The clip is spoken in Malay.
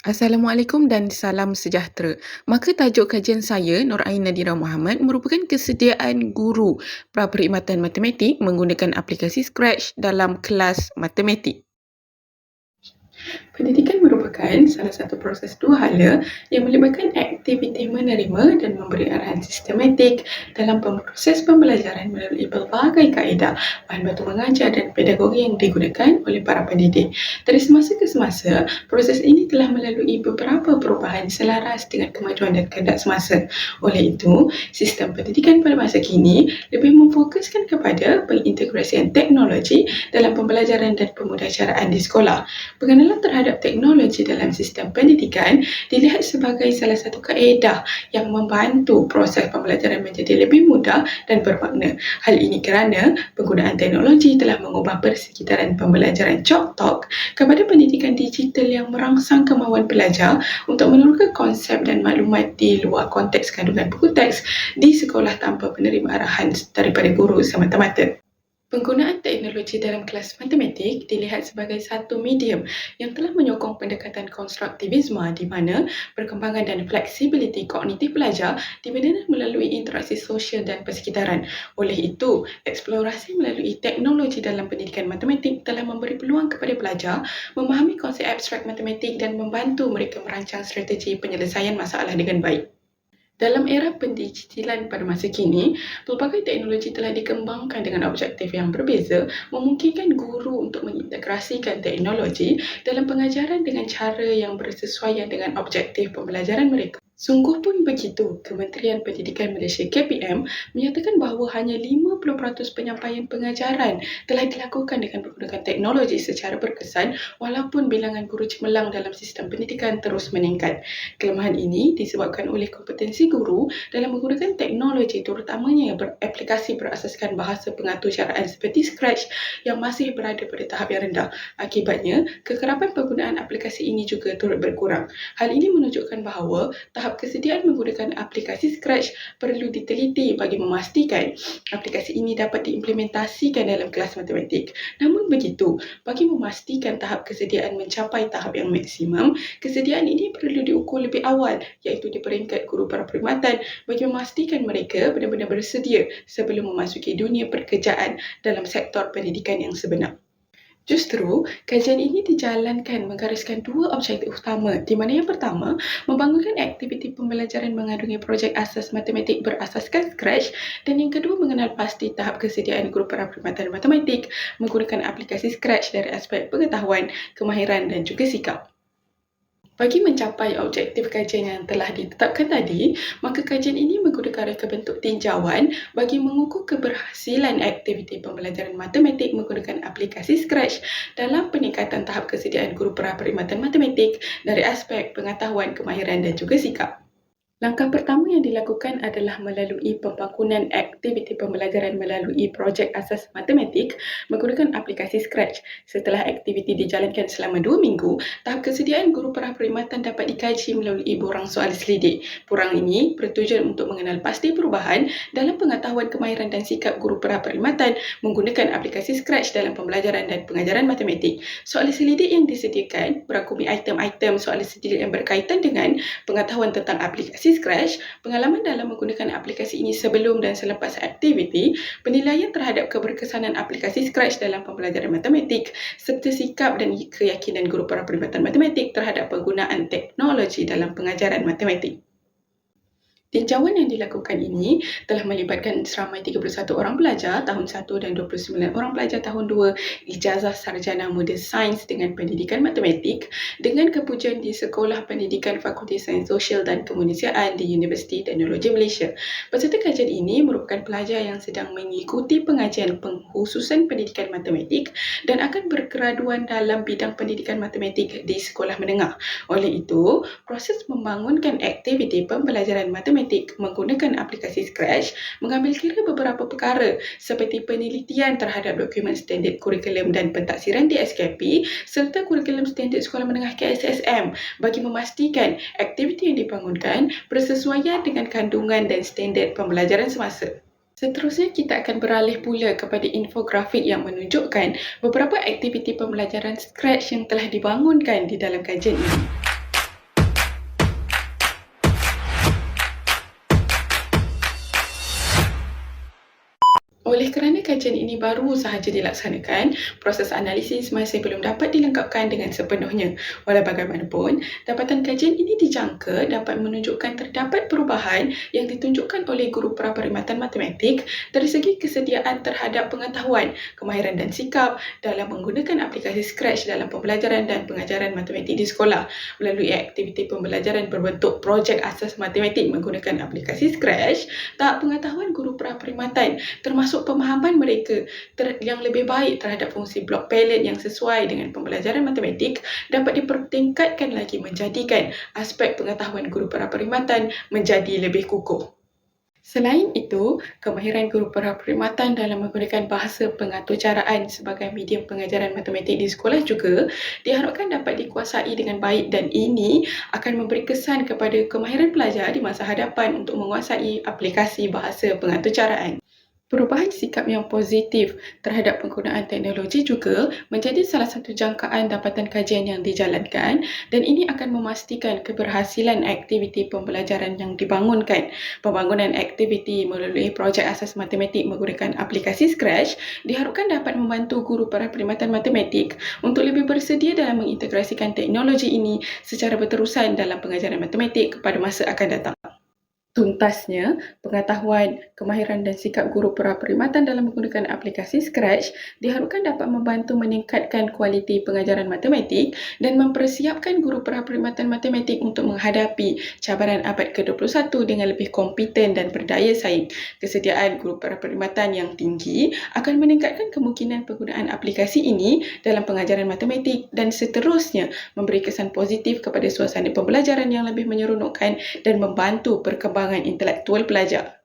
Assalamualaikum dan salam sejahtera. Maka tajuk kajian saya, Nur Ain Nadira Muhammad, merupakan kesediaan guru pra-perkhidmatan matematik menggunakan aplikasi Scratch dalam kelas matematik. Pendidikan merupakan salah satu proses dua hala yang melibatkan aktiviti menerima dan memberi arahan sistematik dalam proses pembelajaran melalui pelbagai kaedah, bahan baku mengajar dan pedagogi yang digunakan oleh para pendidik. Dari semasa ke semasa, proses ini telah melalui beberapa perubahan selaras dengan kemajuan dan kehendak semasa. Oleh itu, sistem pendidikan pada masa kini lebih memfokuskan kepada pengintegrasian teknologi dalam pembelajaran dan pemudaharaan di sekolah. Pengenalan terhadap teknologi dalam sistem pendidikan dilihat sebagai salah satu kaedah yang membantu proses pembelajaran menjadi lebih mudah dan bermakna. Hal ini kerana penggunaan teknologi telah mengubah persekitaran pembelajaran chalk talk kepada pendidikan digital yang merangsang kemahuan pelajar untuk menurunkan konsep dan maklumat di luar konteks kandungan buku teks di sekolah tanpa penerima arahan daripada guru semata-mata. Penggunaan teknologi dalam kelas matematik dilihat sebagai satu medium yang telah menyokong pendekatan konstruktivisme di mana perkembangan dan fleksibiliti kognitif pelajar dibina melalui interaksi sosial dan persekitaran. Oleh itu, eksplorasi melalui teknologi dalam pendidikan matematik telah memberi peluang kepada pelajar memahami konsep abstrak matematik dan membantu mereka merancang strategi penyelesaian masalah dengan baik. Dalam era pendigital pada masa kini, pelbagai teknologi telah dikembangkan dengan objektif yang berbeza, memungkinkan guru untuk mengintegrasikan teknologi dalam pengajaran dengan cara yang bersesuaian dengan objektif pembelajaran mereka. Sungguh pun begitu, Kementerian Pendidikan Malaysia KPM menyatakan bahawa hanya 50% penyampaian pengajaran telah dilakukan dengan menggunakan teknologi secara berkesan walaupun bilangan guru cemerlang dalam sistem pendidikan terus meningkat. Kelemahan ini disebabkan oleh kompetensi guru dalam menggunakan teknologi terutamanya yang beraplikasi berasaskan bahasa pengatur caraan seperti Scratch yang masih berada pada tahap yang rendah. Akibatnya, kekerapan penggunaan aplikasi ini juga turut berkurang. Hal ini menunjukkan bahawa tahap kesediaan menggunakan aplikasi Scratch perlu diteliti bagi memastikan aplikasi ini dapat diimplementasikan dalam kelas matematik. Namun begitu, bagi memastikan tahap kesediaan mencapai tahap yang maksimum, kesediaan ini perlu diukur lebih awal iaitu di peringkat guru pra-perkhidmatan bagi memastikan mereka benar-benar bersedia sebelum memasuki dunia pekerjaan dalam sektor pendidikan yang sebenar. Justru, kajian ini dijalankan menggariskan dua objektif utama di mana yang pertama, membangunkan aktiviti pembelajaran mengandungi projek asas matematik berasaskan Scratch dan yang kedua mengenal pasti tahap kesediaan guru pra-perkhidmatan matematik menggunakan aplikasi Scratch dari aspek pengetahuan, kemahiran dan juga sikap. Bagi mencapai objektif kajian yang telah ditetapkan tadi, maka kajian ini menggunakan reka bentuk tinjauan bagi mengukur keberhasilan aktiviti pembelajaran matematik menggunakan aplikasi Scratch dalam peningkatan tahap kesediaan guru pra-perkhidmatan matematik dari aspek pengetahuan, kemahiran dan juga sikap. Langkah pertama yang dilakukan adalah melalui pembangunan aktiviti pembelajaran melalui projek asas matematik menggunakan aplikasi Scratch. Setelah aktiviti dijalankan selama 2 minggu, tahap kesediaan guru pra-perkhidmatan dapat dikaji melalui borang soal selidik. Borang ini bertujuan untuk mengenal pasti perubahan dalam pengetahuan, kemahiran dan sikap guru pra-perkhidmatan menggunakan aplikasi Scratch dalam pembelajaran dan pengajaran matematik. Soal selidik yang disediakan berangkumi item-item soal selidik yang berkaitan dengan pengetahuan tentang aplikasi Scratch, pengalaman dalam menggunakan aplikasi ini sebelum dan selepas aktiviti, penilaian terhadap keberkesanan aplikasi Scratch dalam pembelajaran matematik, serta sikap dan keyakinan guru pra-perkhidmatan matematik terhadap penggunaan teknologi dalam pengajaran matematik. Tinjauan yang dilakukan ini telah melibatkan seramai 31 orang pelajar tahun 1 dan 29 orang pelajar tahun 2 ijazah sarjana muda sains dengan pendidikan matematik dengan kepujian di Sekolah Pendidikan Fakulti Sains Sosial dan Kemanusiaan di Universiti Teknologi Malaysia. Peserta kajian ini merupakan pelajar yang sedang mengikuti pengajian pengkhususan pendidikan matematik dan akan bergraduan dalam bidang pendidikan matematik di sekolah menengah. Oleh itu, proses membangunkan aktiviti pembelajaran matematik menggunakan aplikasi Scratch mengambil kira beberapa perkara seperti penelitian terhadap dokumen standard kurikulum dan pentaksiran DSKP serta kurikulum standard sekolah menengah KSSM bagi memastikan aktiviti yang dibangunkan bersesuaian dengan kandungan dan standard pembelajaran semasa. Seterusnya, kita akan beralih pula kepada infografik yang menunjukkan beberapa aktiviti pembelajaran Scratch yang telah dibangunkan di dalam kajian ini. Oleh kerana kajian ini baru sahaja dilaksanakan, proses analisis masih belum dapat dilengkapkan dengan sepenuhnya. Walau bagaimanapun, dapatan kajian ini dijangka dapat menunjukkan terdapat perubahan yang ditunjukkan oleh guru praperkhidmatan matematik dari segi kesediaan terhadap pengetahuan, kemahiran dan sikap dalam menggunakan aplikasi Scratch dalam pembelajaran dan pengajaran matematik di sekolah. Melalui aktiviti pembelajaran berbentuk projek asas matematik menggunakan aplikasi Scratch, tahap pengetahuan guru praperkhidmatan termasuk pemahaman mereka yang lebih baik terhadap fungsi blok palette yang sesuai dengan pembelajaran matematik dapat dipertingkatkan lagi, menjadikan aspek pengetahuan guru praperkhidmatan menjadi lebih kukuh. Selain itu, kemahiran guru praperkhidmatan dalam menggunakan bahasa pengaturcaraan sebagai medium pengajaran matematik di sekolah juga diharapkan dapat dikuasai dengan baik, dan ini akan memberi kesan kepada kemahiran pelajar di masa hadapan untuk menguasai aplikasi bahasa pengaturcaraan. Perubahan sikap yang positif terhadap penggunaan teknologi juga menjadi salah satu jangkaan dapatan kajian yang dijalankan, dan ini akan memastikan keberhasilan aktiviti pembelajaran yang dibangunkan. Pembangunan aktiviti melalui projek asas matematik menggunakan aplikasi Scratch diharapkan dapat membantu guru praperkhidmatan matematik untuk lebih bersedia dalam mengintegrasikan teknologi ini secara berterusan dalam pengajaran matematik kepada masa akan datang. Tuntasnya, pengetahuan, kemahiran dan sikap guru praperkhidmatan dalam menggunakan aplikasi Scratch diharapkan dapat membantu meningkatkan kualiti pengajaran matematik dan mempersiapkan guru praperkhidmatan matematik untuk menghadapi cabaran abad ke-21 dengan lebih kompeten dan berdaya saing. Kesediaan guru praperkhidmatan yang tinggi akan meningkatkan kemungkinan penggunaan aplikasi ini dalam pengajaran matematik dan seterusnya memberi kesan positif kepada suasana pembelajaran yang lebih menyeronokkan dan membantu perkembangan intelektual pelajar.